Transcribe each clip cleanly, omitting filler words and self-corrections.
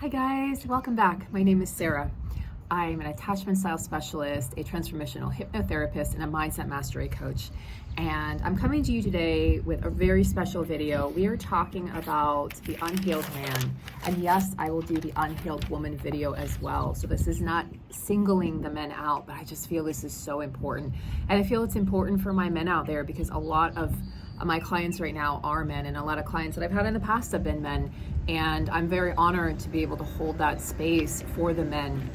Hi guys, welcome back. My name is Sarah. I'm an attachment style specialist, a transformational hypnotherapist, and a mindset mastery coach. And I'm coming to you today with a very special video. We are talking about the unhealed man. And yes, I will do the unhealed woman video as well. So this is not singling the men out, but I just feel this is so important. And I feel it's important for my men out there because a lot of my clients right now are men, and a lot of clients that I've had in the past have been men. And I'm very honored to be able to hold that space for the men.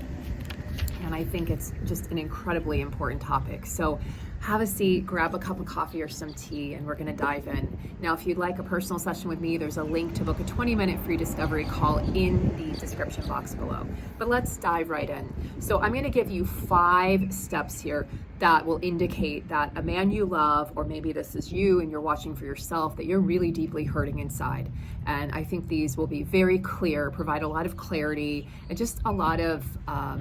And I think it's just an incredibly important topic. So have a seat, grab a cup of coffee or some tea, and we're gonna dive in. Now, if you'd like a personal session with me, there's a link to book a 20-minute free discovery call in the description box below. But let's dive right in. So I'm gonna give you 5 steps here that will indicate that a man you love, or maybe this is you and you're watching for yourself, that you're really deeply hurting inside. And I think these will be very clear, provide a lot of clarity, and just a lot of, I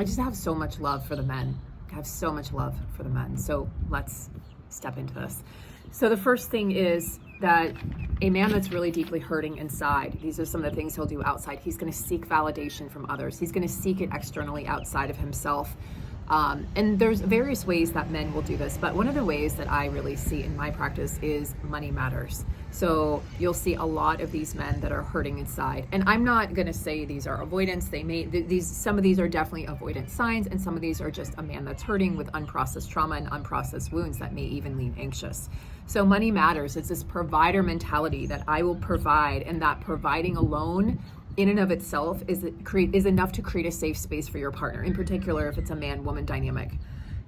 just have so much love for the men. I have so much love for the men. So let's step into this. So the first thing is that a man that's really deeply hurting inside, these are some of the things he'll do outside. He's going to seek validation from others. He's going to seek it externally outside of himself. And there's various ways that men will do this, but one of the ways that I really see in my practice is money matters. So you'll see a lot of these men that are hurting inside. And I'm not going to say these are avoidance. Some of these are definitely avoidance signs, and some of these are just a man that's hurting with unprocessed trauma and unprocessed wounds that may even lean anxious. So money matters. It's this provider mentality that I will provide, and that providing alone in and of itself is enough to create a safe space for your partner, in particular if it's a man-woman dynamic.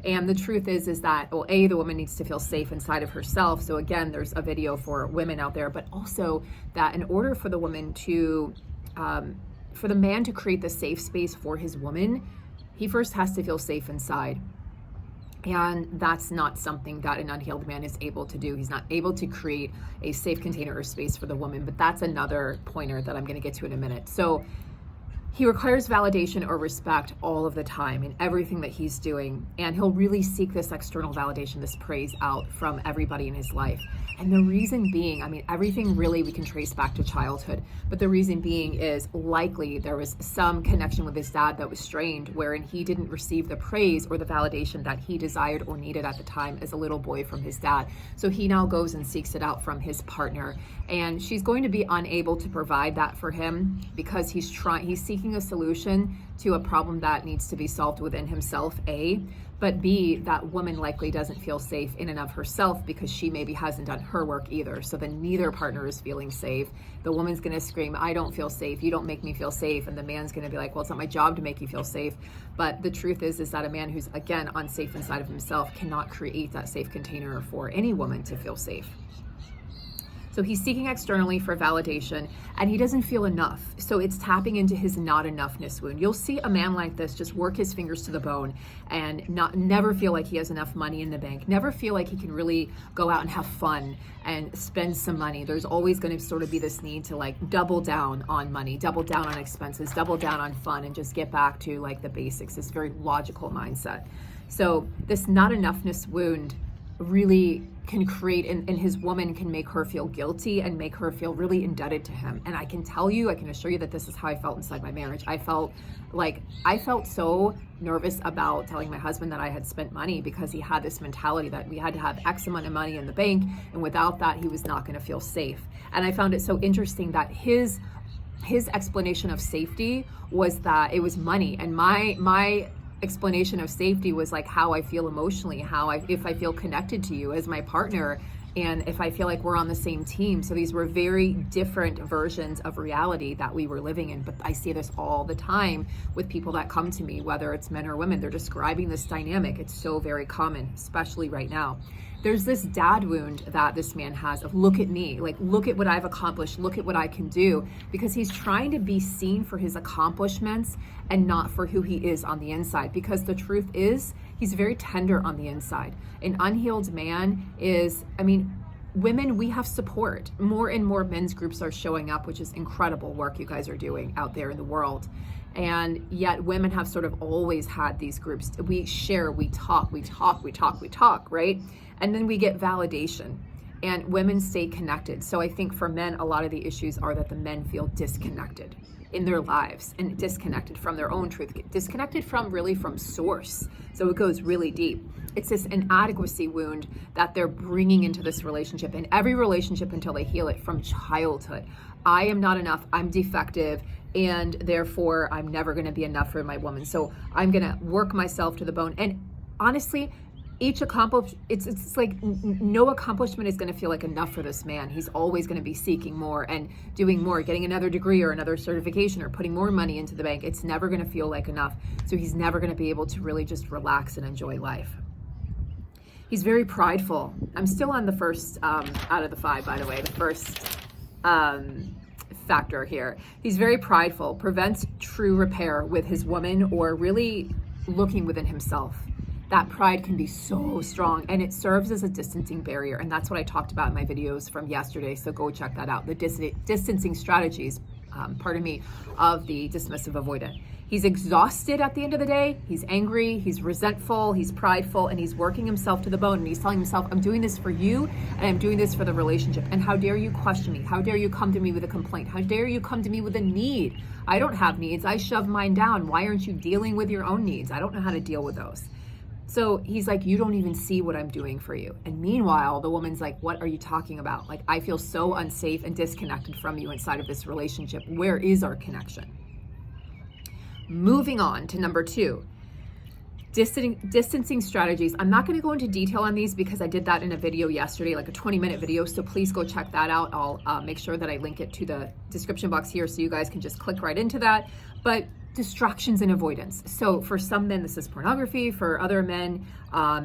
And the truth is that, well, the woman needs to feel safe inside of herself. So again, there's a video for women out there, but also that in order for the woman to, for the man to create the safe space for his woman, he first has to feel safe inside. And that's not something that an unhealed man is able to do. He's not able to create a safe container or space for the woman, but that's another pointer that I'm going to get to in a minute. So he requires validation or respect all of the time in everything that he's doing. And he'll really seek this external validation, this praise out from everybody in his life. And the reason being, I mean, everything really we can trace back to childhood, but the reason being is likely there was some connection with his dad that was strained, wherein he didn't receive the praise or the validation that he desired or needed at the time as a little boy from his dad. So he now goes and seeks it out from his partner. And she's going to be unable to provide that for him because he's seeking a solution to a problem that needs to be solved within himself, A, but B, that woman likely doesn't feel safe in and of herself because she maybe hasn't done her work either. So then neither partner is feeling safe. The woman's gonna scream, I don't feel safe, you don't make me feel safe. And the man's gonna be like, well, it's not my job to make you feel safe. But the truth is that a man who's, again, unsafe inside of himself cannot create that safe container for any woman to feel safe. So he's seeking externally for validation, and he doesn't feel enough. So it's tapping into his not enoughness wound. You'll see a man like this just work his fingers to the bone and never feel like he has enough money in the bank, never feel like he can really go out and have fun and spend some money. There's always going to sort of be this need to like double down on money, double down on expenses, double down on fun, and just get back to like the basics, this very logical mindset. So this not enoughness wound really can create, and his woman can make her feel guilty and make her feel really indebted to him. And I can tell you, I can assure you that this is how I felt inside my marriage. I felt so nervous about telling my husband that I had spent money because he had this mentality that we had to have X amount of money in the bank, and without that, he was not going to feel safe. And I found it so interesting that his explanation of safety was that it was money, and my explanation of safety was like how I feel emotionally, if I feel connected to you as my partner, and if I feel like we're on the same team. So these were very different versions of reality that we were living in. But I see this all the time with people that come to me, whether it's men or women, they're describing this dynamic. It's so very common, especially right now. There's this dad wound that this man has of look at me, like look at what I've accomplished, look at what I can do, because he's trying to be seen for his accomplishments and not for who he is on the inside. Because the truth is, he's very tender on the inside. An unhealed man is, I mean, women, we have support. More and more men's groups are showing up, which is incredible work you guys are doing out there in the world. And yet women have sort of always had these groups. We share, we talk, right? And then we get validation. and women stay connected. So I think for men, a lot of the issues are that the men feel disconnected. in their lives and disconnected from their own truth, disconnected from source. So it goes really deep. It's this inadequacy wound that they're bringing into this relationship, and every relationship until they heal it from childhood. I am not enough, I'm defective, and therefore I'm never going to be enough for my woman. So I'm going to work myself to the bone. And honestly, it's like no accomplishment is going to feel like enough for this man. He's always going to be seeking more and doing more, getting another degree or another certification or putting more money into the bank. It's never going to feel like enough. So he's never going to be able to really just relax and enjoy life. He's very prideful. I'm still on the first out of the 5, by the way, the first factor here. He's very prideful, prevents true repair with his woman or really looking within himself. That pride can be so strong, and it serves as a distancing barrier. And that's what I talked about in my videos from yesterday. So go check that out. The distancing strategies, of the dismissive avoidant. He's exhausted at the end of the day. He's angry, he's resentful, he's prideful, and he's working himself to the bone. And he's telling himself, I'm doing this for you, and I'm doing this for the relationship. And how dare you question me? How dare you come to me with a complaint? How dare you come to me with a need? I don't have needs. I shove mine down. Why aren't you dealing with your own needs? I don't know how to deal with those. So he's like, you don't even see what I'm doing for you. And meanwhile, the woman's like, what are you talking about? Like, I feel so unsafe and disconnected from you inside of this relationship. Where is our connection? Moving on to number 2, distancing strategies. I'm not going to go into detail on these because I did that in a video yesterday, like a 20-minute video. So please go check that out. I'll make sure that I link it to the description box here so you guys can just click right into that. But distractions and avoidance. So for some men, this is pornography. For other men,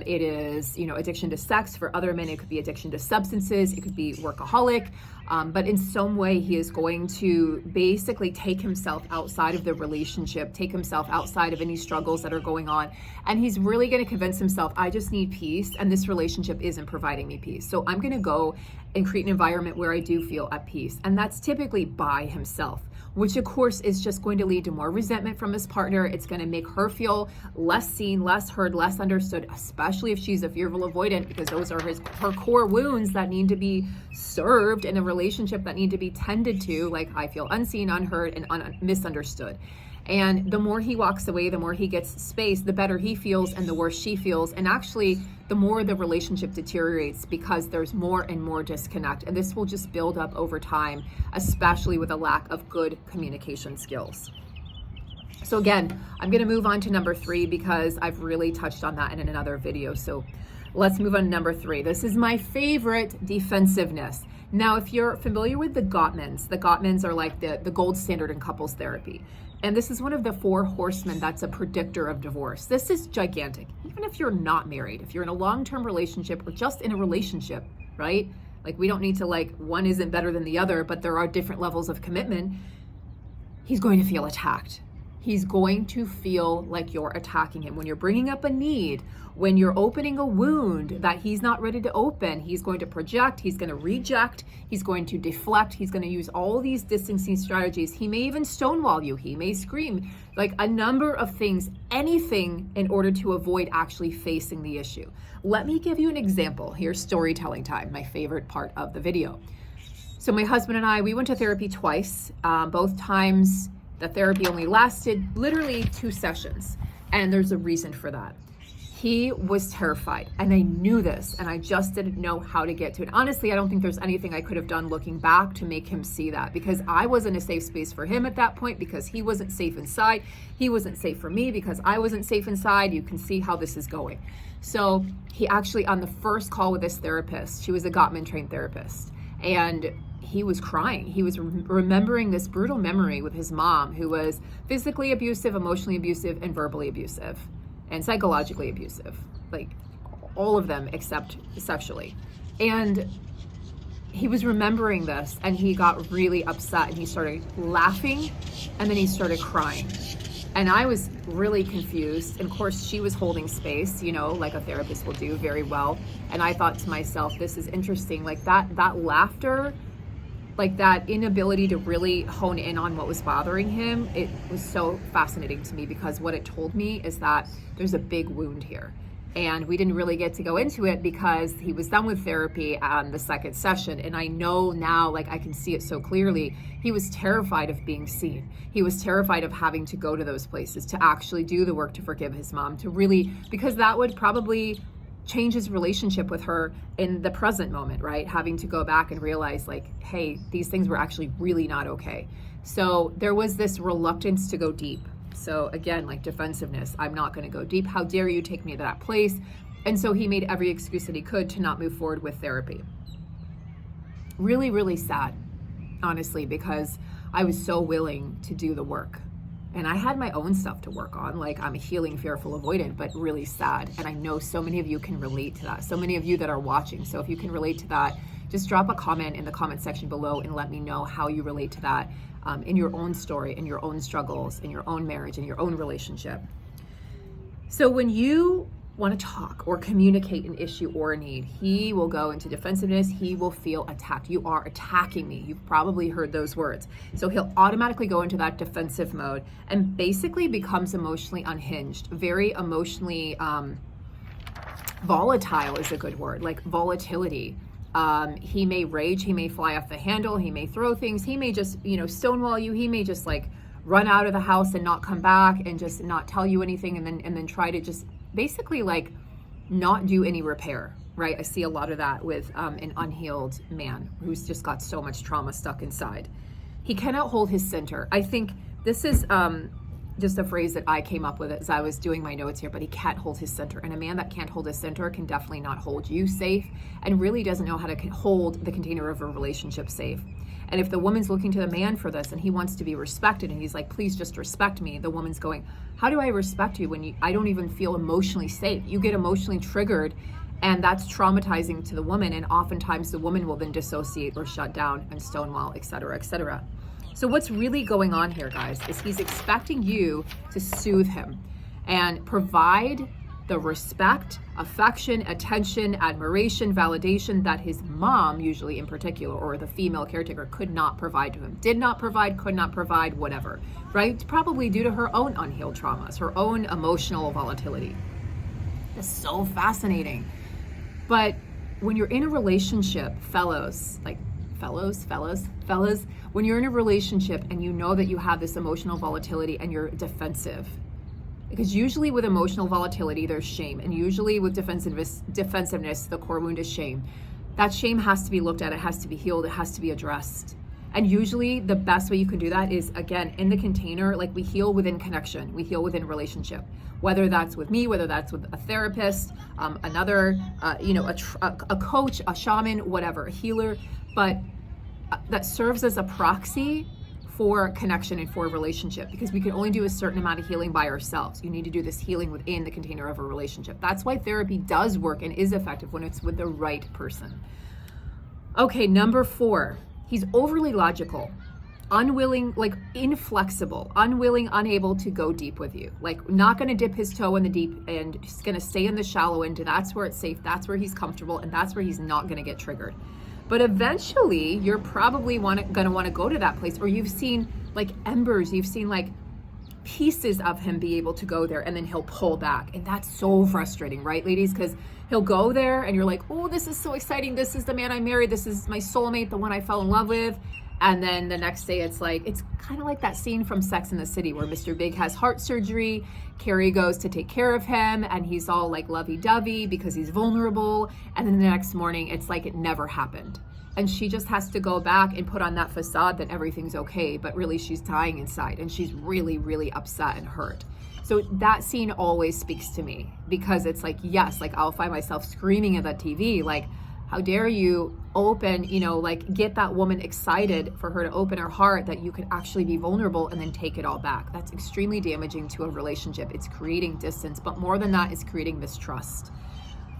it is, addiction to sex. For other men, it could be addiction to substances. It could be workaholic. But in some way, he is going to basically take himself outside of the relationship, take himself outside of any struggles that are going on. And he's really going to convince himself, I just need peace. And this relationship isn't providing me peace. So I'm going to go and create an environment where I do feel at peace. And that's typically by himself, which of course is just going to lead to more resentment from his partner. It's going to make her feel less seen, less heard, less understood, especially if she's a fearful avoidant, because those are her core wounds that need to be served in a relationship, that need to be tended to, like I feel unseen, unheard, and misunderstood. And the more he walks away, the more he gets space, the better he feels and the worse she feels. And actually, the more the relationship deteriorates because there's more and more disconnect. And this will just build up over time, especially with a lack of good communication skills. So again, I'm going to move on to number 3 because I've really touched on that in another video. So let's move on to number 3. This is my favorite, defensiveness. Now, if you're familiar with the Gottmans are like the gold standard in couples therapy. And this is one of the 4 horsemen that's a predictor of divorce. This is gigantic. Even if you're not married, if you're in a long-term relationship or just in a relationship, right? Like, we don't need to one isn't better than the other, but there are different levels of commitment. He's going to feel attacked. He's going to feel like you're attacking him. When you're bringing up a need, when you're opening a wound that he's not ready to open, he's going to project, he's going to reject, he's going to deflect, he's going to use all these distancing strategies. He may even stonewall you, he may scream, like a number of things, anything in order to avoid actually facing the issue. Let me give you an example. Here's storytelling time, my favorite part of the video. So my husband and I, we went to therapy twice. Both times, the therapy only lasted literally 2 sessions, and there's a reason for that. He was terrified, and I knew this, and I just didn't know how to get to it. Honestly, I don't think there's anything I could have done looking back to make him see that, because I wasn't a safe space for him at that point, because he wasn't safe inside. He wasn't safe for me because I wasn't safe inside. You can see how this is going. So he actually, on the first call with this therapist, she was a Gottman trained therapist, and he was crying. He was remembering this brutal memory with his mom, who was physically abusive, emotionally abusive, and verbally abusive, and psychologically abusive, like all of them except sexually. And he was remembering this, and he got really upset, and he started laughing, and then he started crying. And I was really confused. And of course, she was holding space, like a therapist will do very well. And I thought to myself, this is interesting. Like that laughter, like that inability to really hone in on what was bothering him, it was so fascinating to me, because what it told me is that there's a big wound here. And we didn't really get to go into it because he was done with therapy on the second session. And I know now, like I can see it so clearly, he was terrified of being seen. He was terrified of having to go to those places, to actually do the work to forgive his mom, to really, because that would probably change his relationship with her in the present moment, right? Having to go back and realize like, hey, these things were actually really not okay. So there was this reluctance to go deep. So again, like defensiveness, I'm not going to go deep. How dare you take me to that place? And so he made every excuse that he could to not move forward with therapy. Really, really sad, honestly, because I was so willing to do the work. And I had my own stuff to work on, like I'm a healing, fearful, avoidant, but really sad. And I know so many of you can relate to that. So many of you that are watching. So if you can relate to that, just drop a comment in the comment section below and let me know how you relate to that in your own story, in your own struggles, in your own marriage, in your own relationship. So when you want to talk or communicate an issue or a need, he will go into defensiveness. He will feel attacked. You are attacking me. You've probably heard those words. So he'll automatically go into that defensive mode and basically becomes emotionally unhinged, very emotionally volatile is a good word, like volatility. He may rage, he may fly off the handle, he may throw things, he may just, stonewall you, he may just like run out of the house and not come back and just not tell you anything and then try to just basically like not do any repair, right? I see a lot of that with an unhealed man who's just got so much trauma stuck inside. He cannot hold his center. I think this is just a phrase that I came up with as I was doing my notes here, but he can't hold his center. And a man that can't hold his center can definitely not hold you safe and really doesn't know how to hold the container of a relationship safe. And if the woman's looking to the man for this and he wants to be respected and he's like, please just respect me, the woman's going, how do I respect you when I don't even feel emotionally safe? You get emotionally triggered and that's traumatizing to the woman. And oftentimes the woman will then dissociate or shut down and stonewall, et cetera, et cetera. So what's really going on here, guys, is he's expecting you to soothe him and provide the respect, affection, attention, admiration, validation that his mom, usually in particular, or the female caretaker, could not provide to him. Did not provide, could not provide, whatever, right? Probably due to her own unhealed traumas, her own emotional volatility. That's so fascinating. But when you're in a relationship, fellas, when you're in a relationship and you know that you have this emotional volatility and you're defensive, because usually with emotional volatility, there's shame. And usually with defensiveness, the core wound is shame. That shame has to be looked at. It has to be healed. It has to be addressed. And usually the best way you can do that is, again, in the container, like we heal within connection. We heal within relationship, whether that's with me, whether that's with a therapist, another, a coach, a shaman, whatever, a healer. But that serves as a proxy for connection and for a relationship, because we can only do a certain amount of healing by ourselves. You need to do this healing within the container of a relationship. That's why therapy does work and is effective when it's with the right person. Okay, number 4, he's overly logical, unwilling, like inflexible, unwilling, unable to go deep with you, like not going to dip his toe in the deep end, just going to stay in the shallow end. That's where it's safe. That's where he's comfortable. And that's where he's not going to get triggered. But eventually you're probably going to want to go to that place, or you've seen like embers, you've seen like pieces of him be able to go there, and then he'll pull back. And that's so frustrating, right, ladies? Because he'll go there and you're like, oh, this is so exciting. This is the man I married. This is my soulmate, the one I fell in love with. And then the next day it's kind of like that scene from Sex and the City where Mr. Big has heart surgery. Carrie goes to take care of him and he's all like lovey-dovey because he's vulnerable. And then the next morning it's like it never happened. And she just has to go back and put on that facade that everything's okay, but really she's dying inside and she's really, really upset and hurt. So that scene always speaks to me, because it's like, yes, like I'll find myself screaming at that TV, like, how dare you open, like get that woman excited for her to open her heart, that you could actually be vulnerable and then take it all back. That's extremely damaging to a relationship. It's creating distance, but more than that, it's creating mistrust.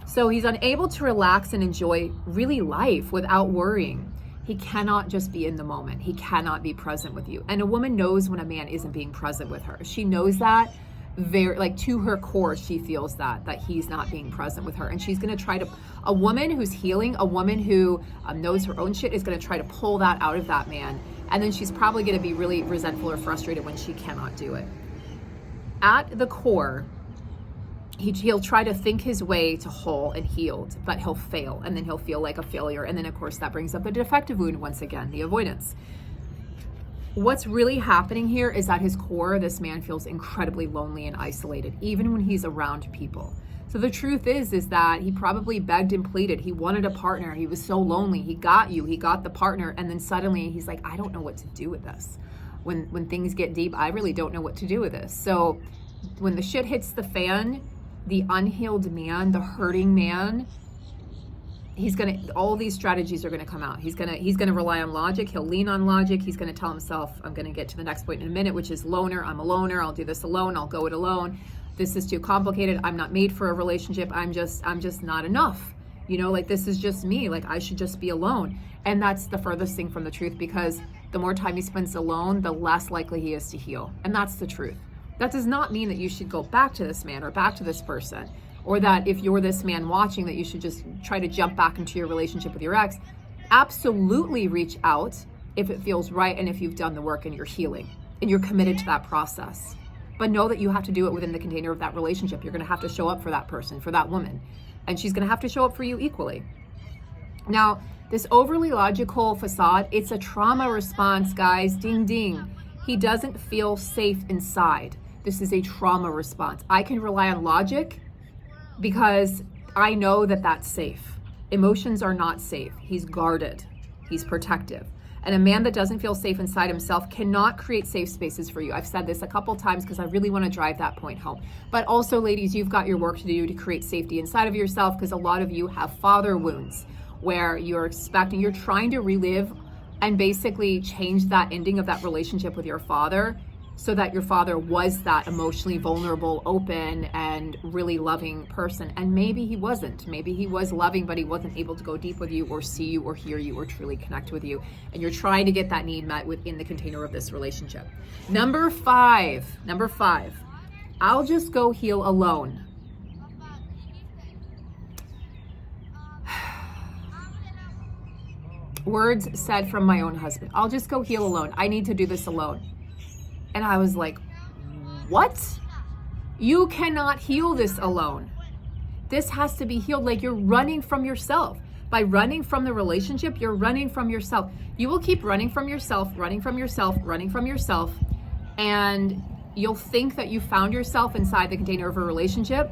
So he's unable to relax and enjoy really life without worrying. He cannot just be in the moment. He cannot be present with you. And a woman knows when a man isn't being present with her. She knows that very, like to her core, she feels that he's not being present with her. And she's going to try to, a woman who's healing, a woman who knows her own shit is going to try to pull that out of that man. And then she's probably going to be really resentful or frustrated when she cannot do it. At the core, he'll try to think his way to whole and healed, but he'll fail, and then he'll feel like a failure. And then of course that brings up the defective wound once again, the avoidance. What's really happening here is at his core, this man feels incredibly lonely and isolated, even when he's around people. So the truth is that he probably begged and pleaded. He wanted a partner. He was so lonely. He got you, he got the partner. And then suddenly he's like, I don't know what to do with this. When things get deep, I really don't know what to do with this. So when the shit hits the fan, the unhealed man, the hurting man, all these strategies are gonna come out. He's gonna rely on logic. He'll lean on logic. He's gonna tell himself, I'm gonna get to the next point in a minute, which is loner. I'm a loner. I'll do this alone. I'll go it alone. This is too complicated. I'm not made for a relationship. I'm just not enough. Like this is just me. Like I should just be alone. And that's the furthest thing from the truth, because the more time he spends alone, the less likely he is to heal. And that's the truth. That does not mean that you should go back to this man or back to this person, or that if you're this man watching, that you should just try to jump back into your relationship with your ex. Absolutely reach out if it feels right and if you've done the work and you're healing and you're committed to that process. But know that you have to do it within the container of that relationship. You're gonna have to show up for that person, for that woman, and she's gonna have to show up for you equally. Now, this overly logical facade, it's a trauma response, guys, ding, ding. He doesn't feel safe inside. This is a trauma response. I can rely on logic because I know that that's safe. Emotions are not safe. He's guarded, he's protective. And a man that doesn't feel safe inside himself cannot create safe spaces for you. I've said this a couple times because I really want to drive that point home. But also, ladies, you've got your work to do to create safety inside of yourself, because a lot of you have father wounds where you're trying to relive and basically change that ending of that relationship with your father, so that your father was that emotionally vulnerable, open, and really loving person. And maybe he wasn't. Maybe he was loving, but he wasn't able to go deep with you or see you or hear you or truly connect with you. And you're trying to get that need met within the container of this relationship. Number five, I'll just go heal alone. Words said from my own husband. I'll just go heal alone. I need to do this alone. And I was like, what? You cannot heal this alone. This has to be healed. Like, you're running from yourself. By running from the relationship, you're running from yourself. You will keep running from yourself, and you'll think that you found yourself inside the container of a relationship.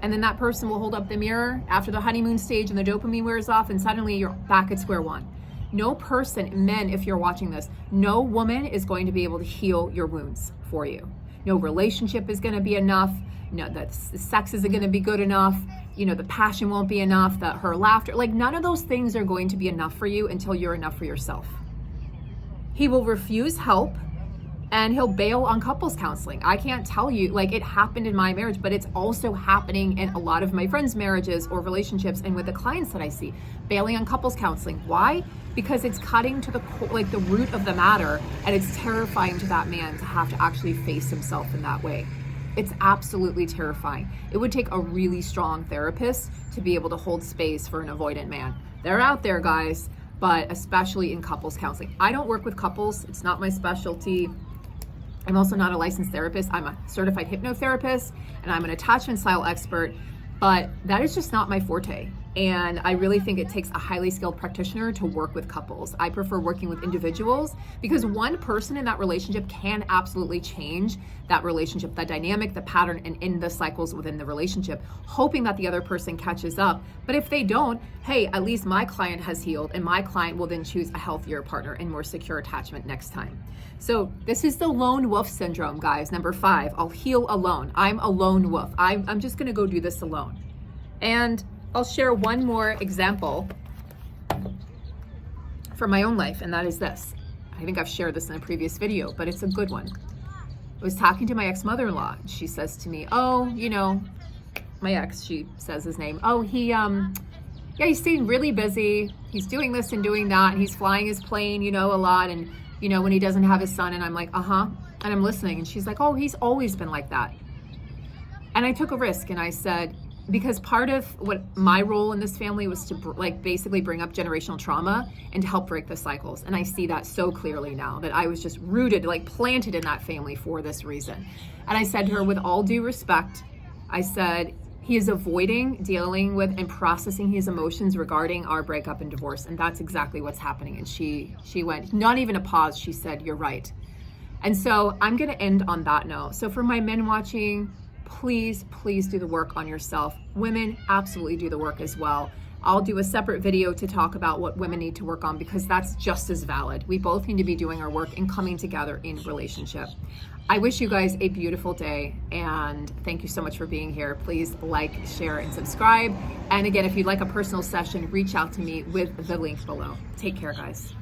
And then that person will hold up the mirror after the honeymoon stage and the dopamine wears off, and suddenly you're back at square one. No person, men, if you're watching this, no woman is going to be able to heal your wounds for you. No relationship is going to be enough. No, the sex isn't going to be good enough. The passion won't be enough. Her laughter, like none of those things are going to be enough for you until you're enough for yourself. He will refuse help, and he'll bail on couples counseling. I can't tell you, like, it happened in my marriage, but it's also happening in a lot of my friends' marriages or relationships, and with the clients that I see, bailing on couples counseling. Why? Because it's cutting to the root of the matter, and it's terrifying to that man to have to actually face himself in that way. It's absolutely terrifying. It would take a really strong therapist to be able to hold space for an avoidant man. They're out there, guys, but especially in couples counseling. I don't work with couples. It's not my specialty. I'm also not a licensed therapist. I'm a certified hypnotherapist, and I'm an attachment style expert, but that is just not my forte. And I really think it takes a highly skilled practitioner to work with couples. I prefer working with individuals, because one person in that relationship can absolutely change that relationship, that dynamic, the pattern, and in the cycles within the relationship, hoping that the other person catches up. But if they don't, hey, at least my client has healed, and my client will then choose a healthier partner and more secure attachment next time. So this is the lone wolf syndrome, guys. Number 5, I'll heal alone. I'm a lone wolf. I'm just gonna go do this alone. And I'll share one more example from my own life, and that is this. I think I've shared this in a previous video, but it's a good one. I was talking to my ex-mother-in-law, and she says to me, oh, my ex, she says his name, oh, he's staying really busy. He's doing this and doing that, and he's flying his plane, a lot, and, when he doesn't have his son, and I'm like, and I'm listening, and she's like, oh, he's always been like that. And I took a risk, and I said, because part of what my role in this family was to basically bring up generational trauma and to help break the cycles. And I see that so clearly now, that I was just rooted, planted in that family for this reason. And I said to her, with all due respect, I said, he is avoiding dealing with and processing his emotions regarding our breakup and divorce. And that's exactly what's happening. And she went, not even a pause, she said, you're right. And so I'm going to end on that note. So for my men watching, please do the work on yourself. Women, absolutely do the work as well. I'll do a separate video to talk about what women need to work on, because that's just as valid. We both need to be doing our work and coming together in relationship. I wish you guys a beautiful day, and thank you so much for being here. Please like, share, and subscribe. And again, if you'd like a personal session, reach out to me with the link below. Take care, guys.